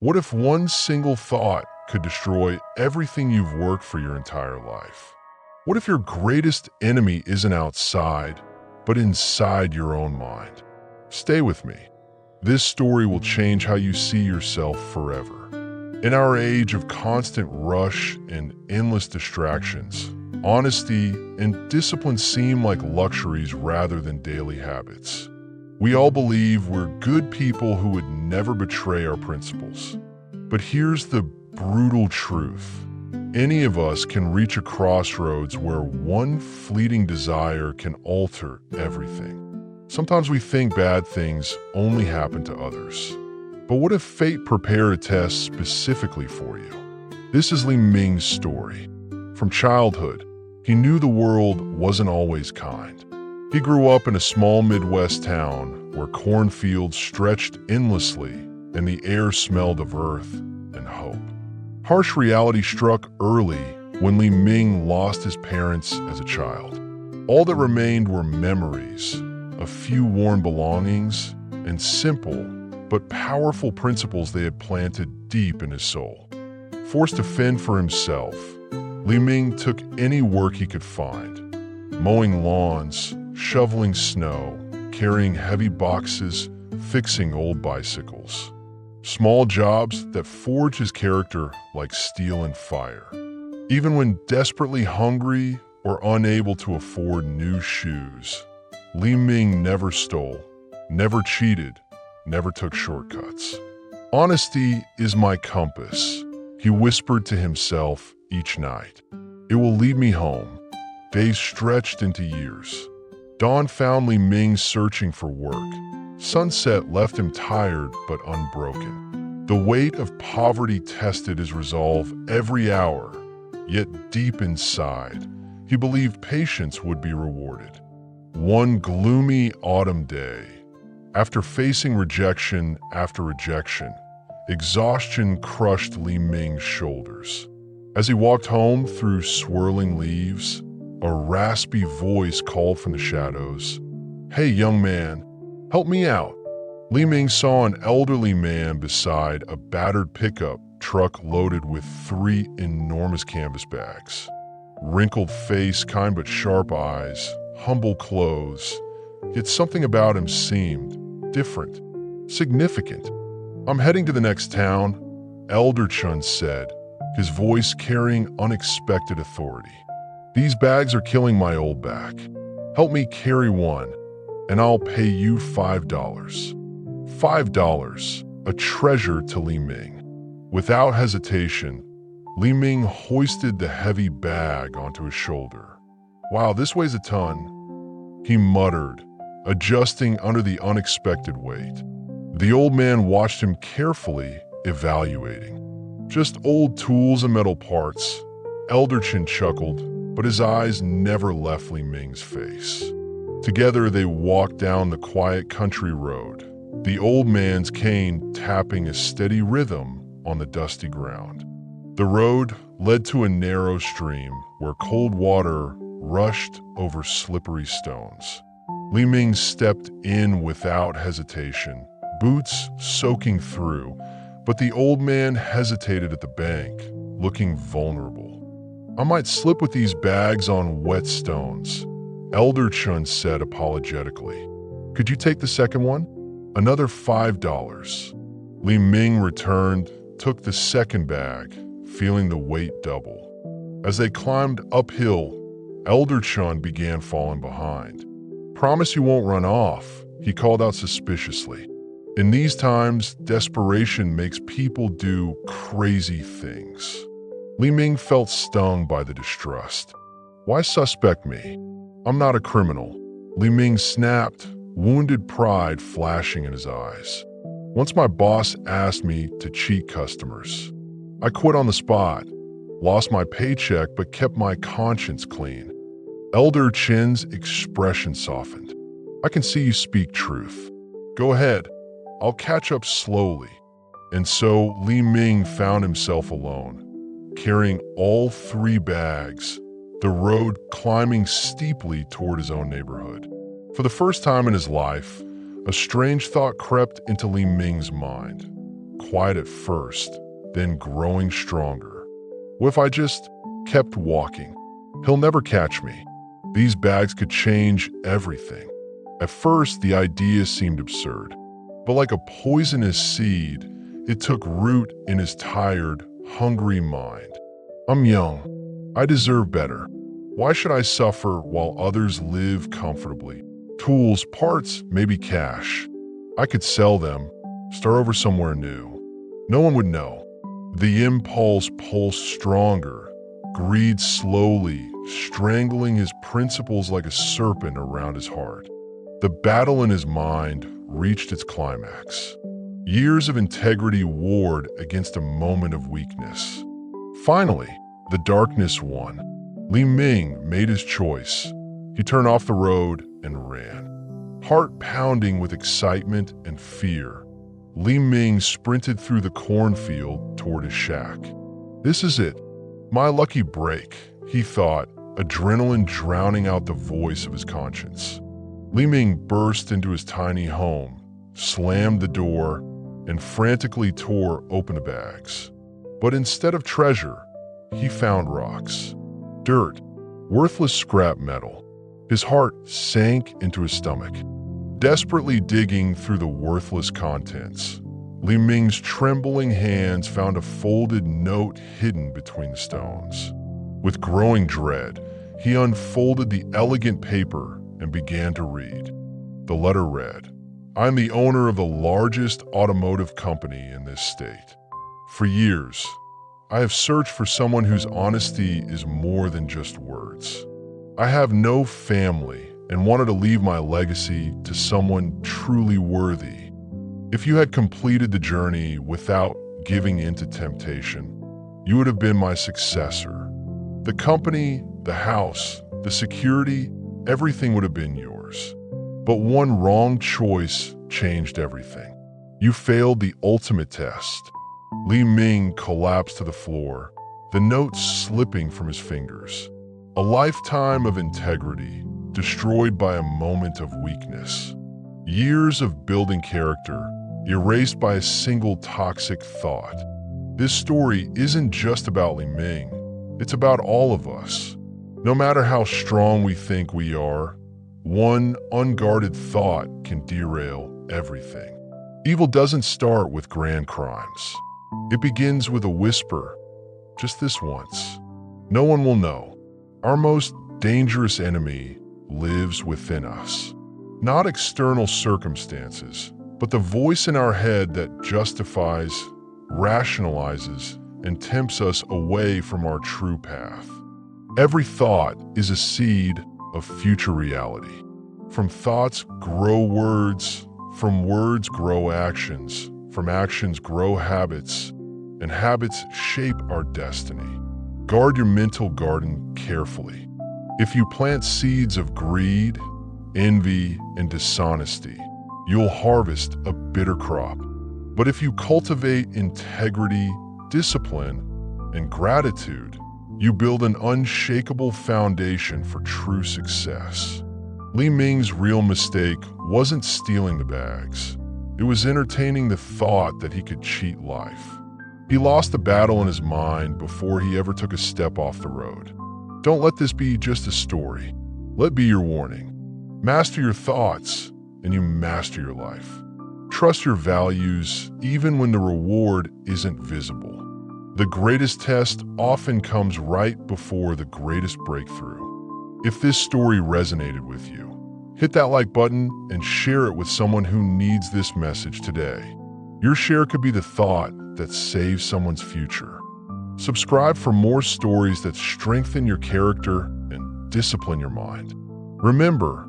What if one single thought could destroy everything you've worked for your entire life? What if your greatest enemy isn't outside, but inside your own mind? Stay with me. This story will change how you see yourself forever. In our age of constant rush and endless distractions, honesty and discipline seem like luxuries rather than daily habits. We all believe we're good people who would never betray our principles. But here's the brutal truth. Any of us can reach a crossroads where one fleeting desire can alter everything. Sometimes we think bad things only happen to others. But what if fate prepared a test specifically for you? This is Li Ming's story. From childhood, he knew the world wasn't always kind. He grew up in a small Midwest town where cornfields stretched endlessly and the air smelled of earth and hope. Harsh reality struck early when Li Ming lost his parents as a child. All that remained were memories, a few worn belongings, and simple but powerful principles they had planted deep in his soul. Forced to fend for himself, Li Ming took any work he could find, mowing lawns, shoveling snow, carrying heavy boxes, fixing old bicycles. Small jobs that forged his character like steel and fire. Even when desperately hungry or unable to afford new shoes, Li Ming never stole, never cheated, never took shortcuts. Honesty is my compass, he whispered to himself each night. It will lead me home. Days stretched into years. Dawn found Li Ming searching for work. Sunset left him tired but unbroken. The weight of poverty tested his resolve every hour, yet deep inside, he believed patience would be rewarded. One gloomy autumn day, after facing rejection after rejection, exhaustion crushed Li Ming's shoulders. As he walked home through swirling leaves, a raspy voice called from the shadows, "Hey, young man, help me out." Li Ming saw an elderly man beside a battered pickup truck loaded with 3 enormous canvas bags. Wrinkled face, kind but sharp eyes, humble clothes, yet something about him seemed different, significant. "I'm heading to the next town," Elder Chun said, his voice carrying unexpected authority. "These bags are killing my old back. Help me carry one, and I'll pay you $5. $5, a treasure to Li Ming. Without hesitation, Li Ming hoisted the heavy bag onto his shoulder. "Wow, this weighs a ton," he muttered, adjusting under the unexpected weight. The old man watched him carefully, evaluating. "Just old tools and metal parts," Elder Chin chuckled, but his eyes never left Li Ming's face. Together they walked down the quiet country road, the old man's cane tapping a steady rhythm on the dusty ground. The road led to a narrow stream where cold water rushed over slippery stones. Li Ming stepped in without hesitation, boots soaking through, but the old man hesitated at the bank, looking vulnerable. "I might slip with these bags on wet stones," Elder Chun said apologetically. "Could you take the second one?" "Another $5. Li Ming returned, took the second bag, feeling the weight double. As they climbed uphill, Elder Chun began falling behind. "Promise you won't run off," he called out suspiciously. In these times, desperation makes people do crazy things. Li Ming felt stung by the distrust. "Why suspect me? I'm not a criminal," Li Ming snapped, wounded pride flashing in his eyes. "Once my boss asked me to cheat customers. I quit on the spot, lost my paycheck but kept my conscience clean." Elder Chin's expression softened. "I can see you speak truth. Go ahead, I'll catch up slowly." And so Li Ming found himself alone, carrying all 3 bags, the road climbing steeply toward his own neighborhood. For the first time in his life, a strange thought crept into Li Ming's mind. quiet at first, then growing stronger. What if I just kept walking? He'll never catch me. These bags could change everything. At first, the idea seemed absurd, but like a poisonous seed, it took root in his tired, hungry mind. I'm young. I deserve better. Why should I suffer while others live comfortably? Tools, parts, maybe cash. I could sell them, start over somewhere new. No one would know. The impulse pulsed stronger, greed slowly, strangling his principles like a serpent around his heart. The battle in his mind reached its climax. Years of integrity warred against a moment of weakness. Finally, the darkness won. Li Ming made his choice. He turned off the road and ran. Heart pounding with excitement and fear, Li Ming sprinted through the cornfield toward his shack. This is it. My lucky break, he thought, adrenaline drowning out the voice of his conscience. Li Ming burst into his tiny home, slammed the door, and frantically tore open the bags. But instead of treasure, he found rocks. Dirt, worthless scrap metal. His heart sank into his stomach. Desperately digging through the worthless contents, Li Ming's trembling hands found a folded note hidden between the stones. With growing dread, he unfolded the elegant paper and began to read. The letter read, "I'm the owner of the largest automotive company in this state. For years, I have searched for someone whose honesty is more than just words. I have no family and wanted to leave my legacy to someone truly worthy. If you had completed the journey without giving in to temptation, you would have been my successor. The company, the house, the security, everything would have been yours. But one wrong choice changed everything. You failed the ultimate test." Li Ming collapsed to the floor, the note slipping from his fingers. A lifetime of integrity destroyed by a moment of weakness. Years of building character erased by a single toxic thought. This story isn't just about Li Ming, it's about all of us. No matter how strong we think we are, one unguarded thought can derail everything. Evil doesn't start with grand crimes. It begins with a whisper, just this once. No one will know. Our most dangerous enemy lives within us. Not external circumstances, but the voice in our head that justifies, rationalizes, and tempts us away from our true path. Every thought is a seed of future reality. From thoughts grow words, from words grow actions, from actions grow habits, and habits shape our destiny. Guard your mental garden carefully. If you plant seeds of greed, envy, and dishonesty, you'll harvest a bitter crop. But if you cultivate integrity, discipline, and gratitude, you build an unshakable foundation for true success. Li Ming's real mistake wasn't stealing the bags. It was entertaining the thought that he could cheat life. He lost the battle in his mind before he ever took a step off the road. Don't let this be just a story. Let it be your warning. Master your thoughts, and you master your life. Trust your values even when the reward isn't visible. The greatest test often comes right before the greatest breakthrough. If this story resonated with you, hit that like button and share it with someone who needs this message today. Your share could be the thought that saves someone's future. Subscribe for more stories that strengthen your character and discipline your mind. Remember,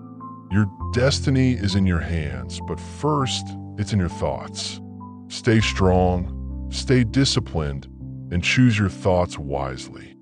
your destiny is in your hands, but first, it's in your thoughts. Stay strong, stay disciplined, and choose your thoughts wisely.